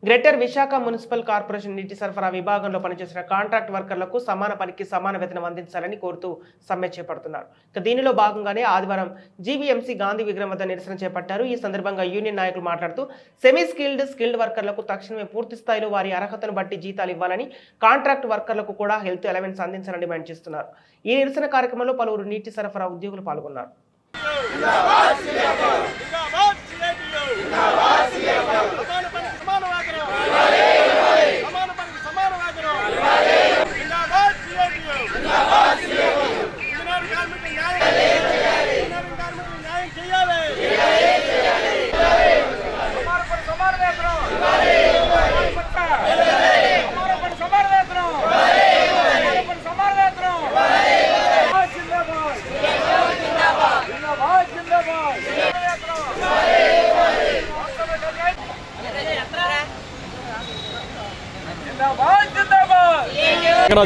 Greater Visakha municipal corporation నీటి సరఫరా విభాగంలో పనిచేసిన కాంట్రాక్ట్ వర్కర్లకు సమాన పనికి సమాన వేతనం అందించాలని కోరుతూ సమ్మె చేపడుతున్నారు. దీనిలో భాగంగానే ఆదివారం జీవీఎంసీ గాంధీ విగ్రహం వద్ద నిరసన చేపట్టారు. ఈ సందర్భంగా యూనియన్ నాయకులు మాట్లాడుతూ సెమీ స్కిల్డ్ వర్కర్లకు తక్షణమే పూర్తి స్థాయిలో వారి అర్హతను బట్టి జీతాలు ఇవ్వాలని, కాంట్రాక్ట్ వర్కర్లకు కూడా హెల్త్ అలవెన్స్ అందించాలని డిమాండ్ చేస్తున్నారు. ఈ నిరసన కార్యక్రమంలో పలువురు నీటి సరఫరా ఉద్యోగులు పాల్గొన్నారు.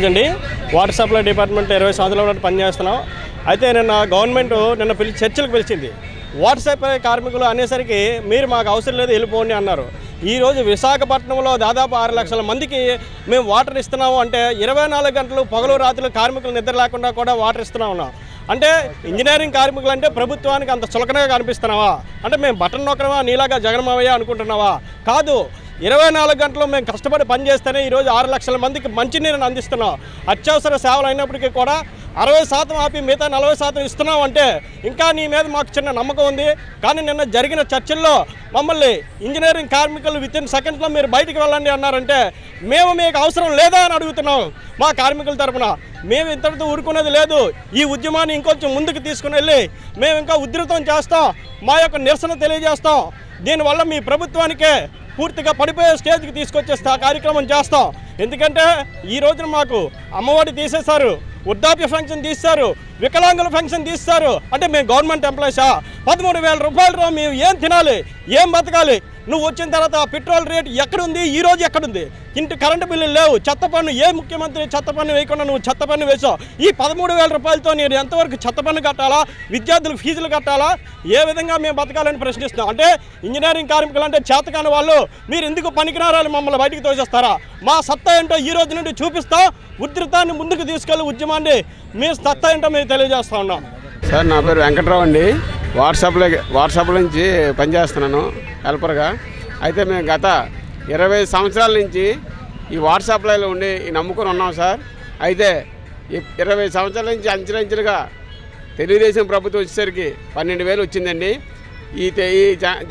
అండి వాటర్ సప్లై డిపార్ట్మెంట్ 20 సంవత్సరాల పనిచేస్తున్నాం. అయితే నిన్న గవర్నమెంట్ పిలిచి చర్చలకు పిలిచింది. వాటర్ సప్లై కార్మికులు అనేసరికి మీరు మాకు అవసరం లేదు వెళ్ళిపోండి అన్నారు. ఈరోజు విశాఖపట్నంలో దాదాపు 6 లక్షల మందికి మేము వాటర్ ఇస్తున్నాము. అంటే 24 గంటలు పగలు రాత్రులు కార్మికులు నిద్ర లేకుండా కూడా వాటర్ ఇస్తున్నా ఉన్నాం. అంటే ఇంజనీరింగ్ కార్మికులు అంటే ప్రభుత్వానికి అంత చులకనగా కనిపిస్తున్నావా? అంటే మేము బటన్ నొక్కడమా నీలాగా జగన్మావయ్య అనుకుంటున్నావా? కాదు, 24 గంటలు మేము కష్టపడి పనిచేస్తేనే ఈరోజు 6 లక్షల మందికి మంచినీరుని అందిస్తున్నాం. అత్యవసర సేవలు అయినప్పటికీ కూడా 60% ఆపి మిగతా 40% ఇస్తున్నాం. అంటే ఇంకా నీ మీద మాకు చిన్న నమ్మకం ఉంది. కానీ నిన్న జరిగిన చర్చల్లో మమ్మల్ని ఇంజనీరింగ్ కార్మికులు వితిన్ సెకండ్స్లో మీరు బయటికి వెళ్ళండి అన్నారంటే మేము మీకు అవసరం లేదా అని అడుగుతున్నాం. మా కార్మికుల తరఫున మేము ఇంతటితో ఊరుకునేది లేదు. ఈ ఉద్యమాన్ని ఇంకొంచెం ముందుకు తీసుకుని వెళ్ళి మేము ఇంకా ఉధృతం చేస్తాం. మా యొక్క నిరసన తెలియజేస్తాం. దీనివల్ల మీ ప్రభుత్వానికే పూర్తిగా పడిపోయే స్టేజ్కి తీసుకొచ్చే కార్యక్రమం చేస్తాం. ఎందుకంటే ఈ రోజున మాకు అమ్మఒడి తీసేశారు, వృద్ధాప్య పెన్షన్ తీస్తారు, వికలాంగుల పెన్షన్ తీస్తారు. అంటే మేము గవర్నమెంట్ ఎంప్లాయీసా? 13,000 రూపాయలు మేము ఏం తినాలి, ఏం బతకాలి? నువ్వు వచ్చిన తర్వాత పెట్రోల్ రేటు ఎక్కడుంది, ఈరోజు ఎక్కడుంది? ఇంటి కరెంటు బిల్లులు లేవు, చెత్త పన్ను ఏ ముఖ్యమంత్రి చెత్త పన్ను వేయకుండా నువ్వు చెత్త పన్ను వేసావు. ఈ 13,000 రూపాయలతో నేను ఎంతవరకు చెత్త పన్ను కట్టాలా, విద్యార్థులకు ఫీజులు కట్టాలా? ఏ విధంగా మేము బతకాలని ప్రశ్నిస్తున్నాం. అంటే ఇంజనీరింగ్ కార్మికులు అంటే చేతకాని వాళ్ళు, మీరు ఎందుకు పనికిరారాలు మమ్మల్ని బయటికి తోసేస్తారా? మా సత్తా ఏంటో ఈ రోజు నుండి చూపిస్తాం. ఉధృతాన్ని ముందుకు తీసుకెళ్ళి ఉద్యమాన్ని మీ సత్తా ఏంటో మేము తెలియజేస్తా ఉన్నాం. సార్, నా పేరు వెంకట్రావు అండి. వాట్సాప్ నుంచి పనిచేస్తున్నాను హెల్పర్గా. అయితే మేము గత 20 సంవత్సరాల నుంచి ఈ వాట్సాప్లో ఉండి నమ్ముకొని ఉన్నాం సార్. అయితే 20 సంవత్సరాల నుంచి అంచెలంచెలుగా తెలుగుదేశం ప్రభుత్వం వచ్చేసరికి 12,000 వచ్చిందండి. ఈ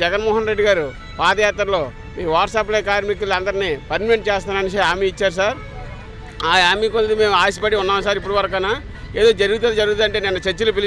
జగన్మోహన్ రెడ్డి గారు పాదయాత్రలో ఈ వాట్సాప్లో కార్మికులందరినీ పర్మనెంట్ చేస్తానని హామీ ఇచ్చారు సార్. ఆ హామీ కొద్ది మేము ఆశపడి ఉన్నాం సార్. ఇప్పుడు వరకైనా ఏదో జరుగుతుంది అంటే నిన్న చర్చలు పిలిచి